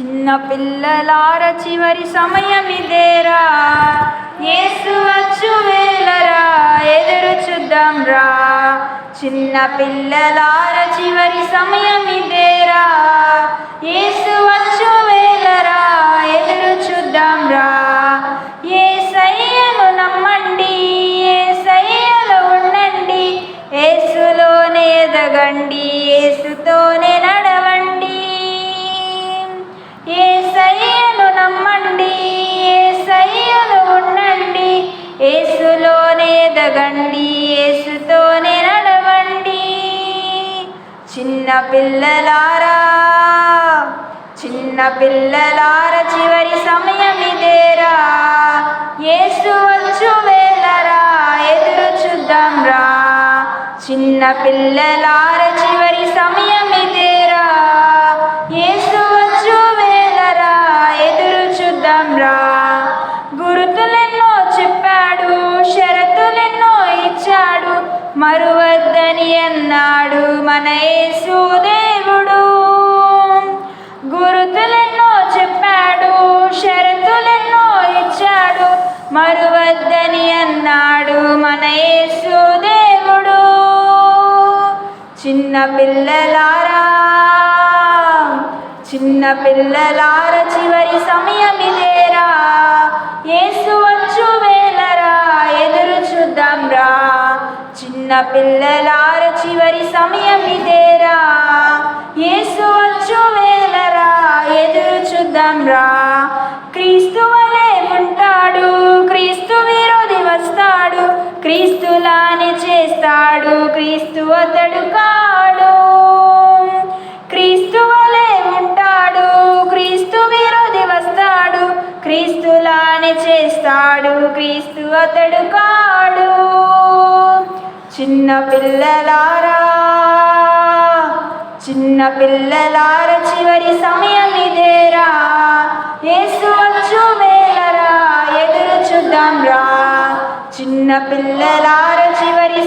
చిన్న పిల్లలార చివరి సమయమిదేరా, యేసు వచ్చు వేళరా, ఎదురు చూద్దాం రా. చిన్న పిల్లలార చివరి సమయమిదేరా, యేసు వచ్చు వేళరా, ఎదురు చూద్దాం రా. యేసయ్యను నమ్మండి, యేసయ్యలో ఉండండి, యేసులోనే ఎదగండి, యేసుతోనే నడవండి. యేసయ్యను నమ్మండి, యేసయ్యలో ఉండండి, యేసులోనే ఎదగండి, యేసుతోనే నడవండి. చిన్న పిల్లలారా, చిన్న పిల్లలార చివరి సమయమిదేరా, యేసు వచ్చు వేళరా, ఎదురు చూద్దాం రా. చిన్న పిల్లలార చివరి సమయమిదేరా, యేసు వచ్చు వేళరా, ఎదురు చూద్దాం రా. గురుతులెన్నో చెప్పాడు, షరతులెన్నో ఇచ్చాడు, మరువద్దని అన్నాడు మన యేసు దేవుడు. గురుతులెన్నో చెప్పాడు, షరతులెన్నో ఇచ్చాడు, మరువద్దని అన్నాడు మన యేసు దేవుడు. చిన్న పిల్లలారా, చిన్న పిల్లలార చివరి సమయమిదేరా, యేసు వచ్చు వేళరా, ఎదురు చూద్దాం రా. చిన్న పిల్లలార చివరి సమయమిదేరా, యేసు వచ్చు వేళరా, ఎదురు చూద్దాం రా. క్రీస్తు వలె ఉంటాడు, క్రీస్తు విరోధి వస్తాడు, క్రీస్తులానే చేస్తాడు, క్రీస్తు అతడు కాడు. క్రీస్తు వలె ఉంటాడు, క్రీస్తు విరోధి వస్తాడు, క్రీస్తులానే చేస్తాడు, క్రీస్తు అతడు కాడు. చిన్న పిల్లలారా, చిన్న పిల్లలార చివరి సమయమిదేరా, యేసు వచ్చు వేళరా, ఎదురు చూద్దాం రా. చిన్న పిల్లలార చివరి